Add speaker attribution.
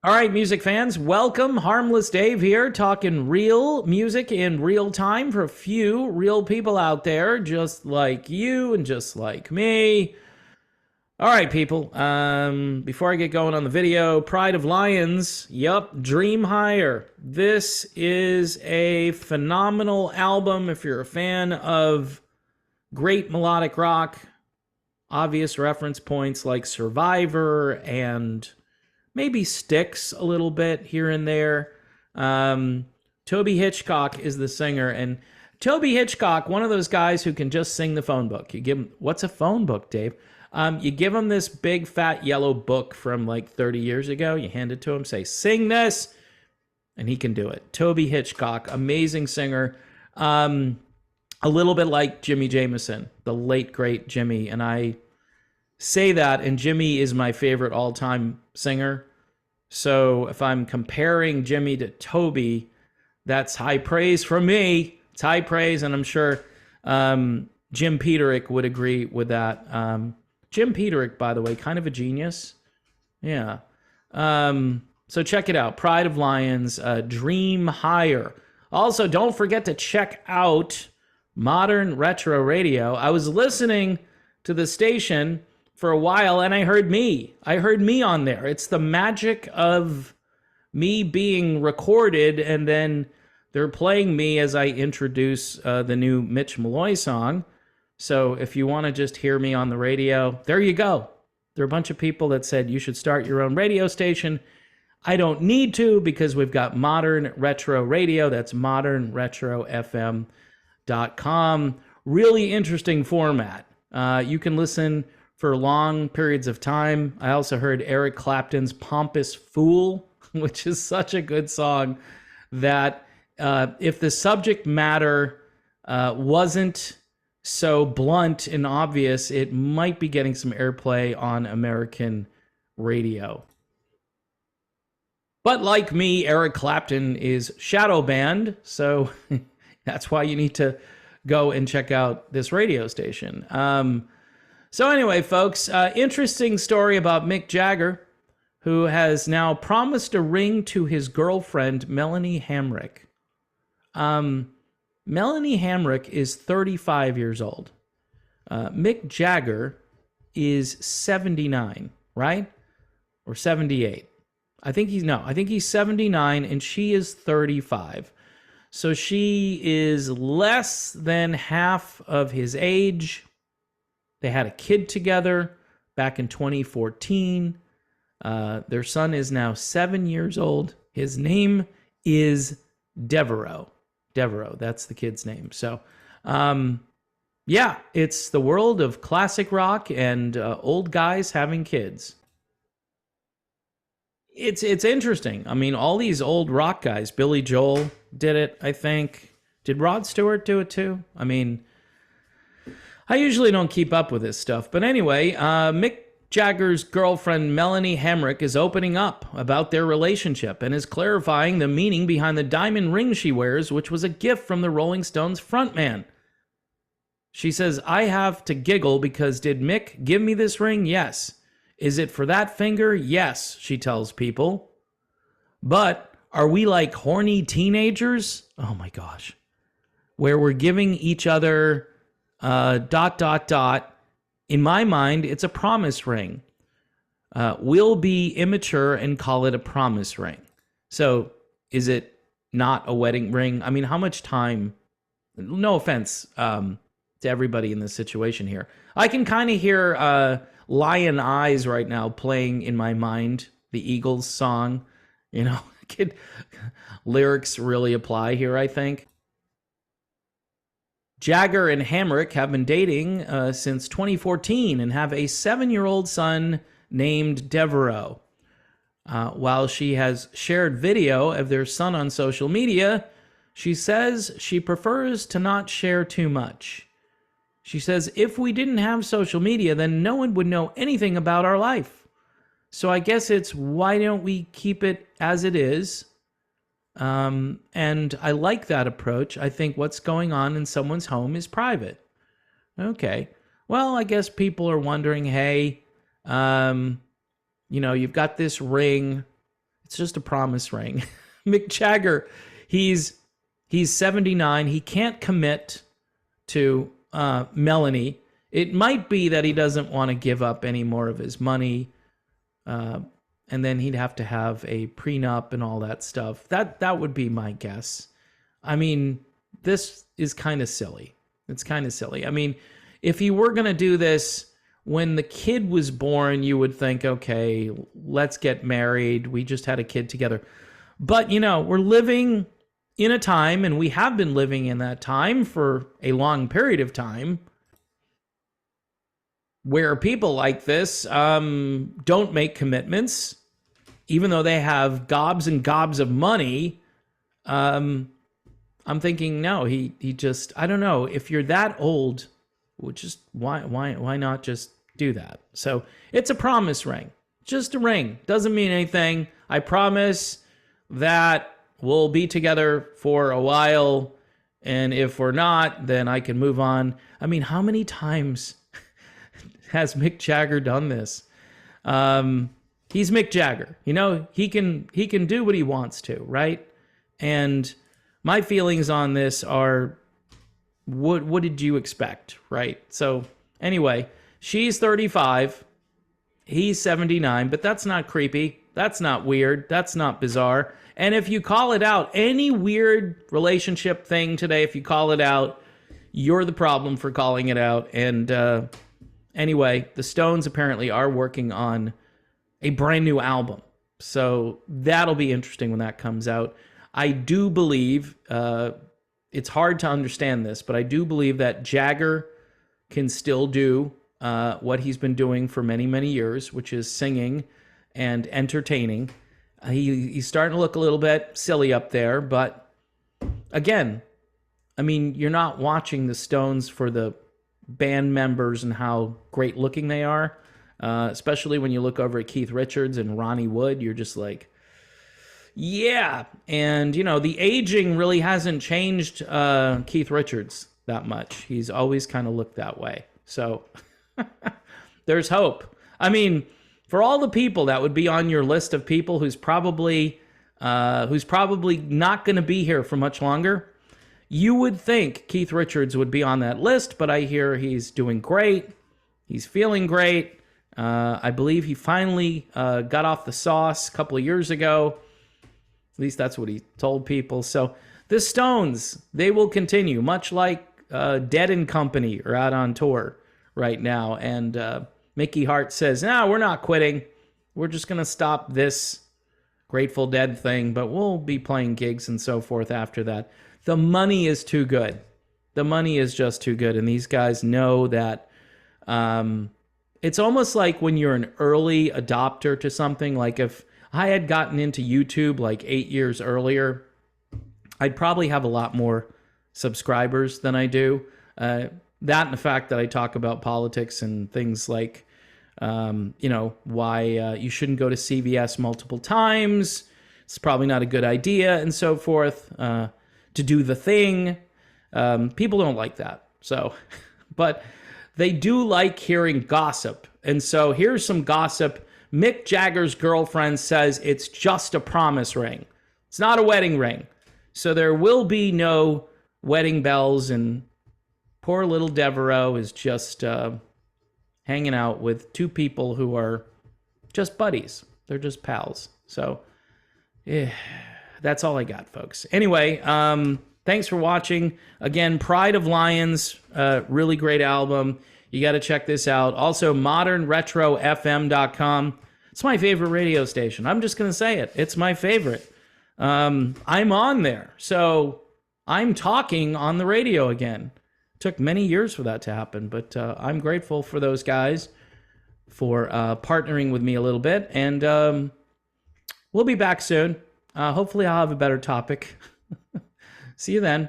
Speaker 1: All right, music fans, welcome. Harmless Dave here, talking real music in real time for a few real people out there, just like you and just like me. All right, people. Before I get going on the video, Pride of Lions. Yup, Dream Higher. This is a phenomenal album if you're a fan of great melodic rock. Obvious reference points like Survivor and maybe Styx a little bit here and there. Toby Hitchcock is the singer, and Toby Hitchcock, one of those guys who can just sing the phone book. You give him, what's a phone book, Dave? You give him this big fat yellow book from like 30 years ago. You hand it to him, say, sing this, and he can do it. Toby Hitchcock, amazing singer. A little bit like Jimmy Jameson, the late, great Jimmy. And I say that, and Jimmy is my favorite all-time singer. So if I'm comparing Jimmy to Toby, that's high praise from me. It's high praise, and I'm sure Jim Peterick would agree with that. Jim Peterick, by the way, kind of a genius. Yeah. So check it out. Pride of Lions, Dream Higher. Also, don't forget to check out Modern Retro Radio. I was listening to the station for a while, and I heard me. I heard me on there. It's the magic of me being recorded, and then they're playing me as I introduce the new Mitch Malloy song. So if you want to just hear me on the radio, there you go. There are a bunch of people that said you should start your own radio station. I don't need to because we've got Modern Retro Radio. That's modernretrofm.com. Really interesting format. You can listen for long periods of time. I also heard Eric Clapton's Pompous Fool, which is such a good song that if the subject matter wasn't so blunt and obvious, it might be getting some airplay on American radio. But like me, Eric Clapton is shadow banned, so that's why you need to go and check out this radio station. So anyway, folks, interesting story about Mick Jagger, who has now promised a ring to his girlfriend, Melanie Hamrick. Melanie Hamrick is 35 years old. Mick Jagger is 79, right? Or 78. I think he's 79 and she is 35. So she is less than half of his age. They had a kid together back in 2014. Their son is now 7 years old. His name is Devereaux. Devereaux, that's the kid's name. So, yeah, it's the world of classic rock and old guys having kids. It's interesting. I mean, all these old rock guys, Billy Joel did it, I think. Did Rod Stewart do it too? I mean, I usually don't keep up with this stuff. But anyway, Mick Jagger's girlfriend, Melanie Hamrick, is opening up about their relationship and is clarifying the meaning behind the diamond ring she wears, which was a gift from the Rolling Stones frontman. She says, I have to giggle because did Mick give me this ring? Yes. Is it for that finger? Yes, she tells people. But are we like horny teenagers? Oh my gosh. Where we're giving each other ... In my mind, it's a promise ring. We'll be immature and call it a promise ring. So is it not a wedding ring? I mean, how much time? No offense to everybody in this situation here. I can kind of hear Lion Eyes right now playing in my mind, the Eagles song. You know, lyrics really apply here, I think. Jagger and Hamrick have been dating since 2014 and have a 7-year-old son named Devereaux. While she has shared video of their son on social media, she says she prefers to not share too much. She says, if we didn't have social media, then no one would know anything about our life. So I guess it's why don't we keep it as it is? And I like that approach. I think what's going on in someone's home is private. Okay. Well, I guess people are wondering, hey, you've got this ring. It's just a promise ring. Mick Jagger, he's 79. He can't commit to Melanie. It might be that he doesn't want to give up any more of his money, and then he'd have to have a prenup and all that stuff. That would be my guess. I mean, this is kind of silly. It's kind of silly. I mean, if you were going to do this when the kid was born, you would think, okay, let's get married. We just had a kid together. But, you know, we're living in a time, and we have been living in that time for a long period of time, where people like this don't make commitments, even though they have gobs and gobs of money. I'm thinking, no, he just, I don't know, if you're that old, well, just why not just do that? So it's a promise ring, just a ring. Doesn't mean anything. I promise that we'll be together for a while, and if we're not, then I can move on. I mean, how many times has Mick Jagger done this? He's Mick Jagger. You know, he can do what he wants to, right? And my feelings on this are, what did you expect, right? So anyway, she's 35, he's 79, but that's not creepy. That's not weird. That's not bizarre. And if you call it out, any weird relationship thing today, if you call it out, you're the problem for calling it out. And anyway, the Stones apparently are working on a brand new album. So that'll be interesting when that comes out. I do believe, it's hard to understand this, but I do believe that Jagger can still do what he's been doing for many, many years, which is singing and entertaining. He's starting to look a little bit silly up there, but again, I mean, you're not watching the Stones for the band members and how great looking they are, especially when you look over at Keith Richards and Ronnie Wood. You're just like, yeah. And, you know, the aging really hasn't changed Keith Richards that much. He's always kind of looked that way. So there's hope. I mean, for all the people that would be on your list of people who's probably not going to be here for much longer, you would think Keith Richards would be on that list, but I hear he's doing great. He's feeling great. I believe he finally got off the sauce a couple of years ago. At least that's what he told people. So the Stones, they will continue, much like Dead and Company are out on tour right now. And Mickey Hart says, no, we're not quitting. We're just going to stop this Grateful Dead thing, but we'll be playing gigs and so forth after that. The money is too good. The money is just too good. And these guys know that it's almost like when you're an early adopter to something. Like if I had gotten into YouTube like 8 years earlier, I'd probably have a lot more subscribers than I do. That and the fact that I talk about politics and things like, you know, why you shouldn't go to CVS multiple times. It's probably not a good idea and so forth. To do the thing. People don't like that. So, but they do like hearing gossip. And so here's some gossip. Mick Jagger's girlfriend says it's just a promise ring. It's not a wedding ring. So there will be no wedding bells, and poor little Devereaux is just hanging out with two people who are just buddies. They're just pals. So that's all I got, folks. Anyway, thanks for watching. Again, Pride of Lions, really great album. You got to check this out. Also, modernretrofm.com. It's my favorite radio station. I'm just going to say it. It's my favorite. I'm on there. So I'm talking on the radio again. It took many years for that to happen, but I'm grateful for those guys for partnering with me a little bit. And we'll be back soon. Hopefully I'll have a better topic. See you then.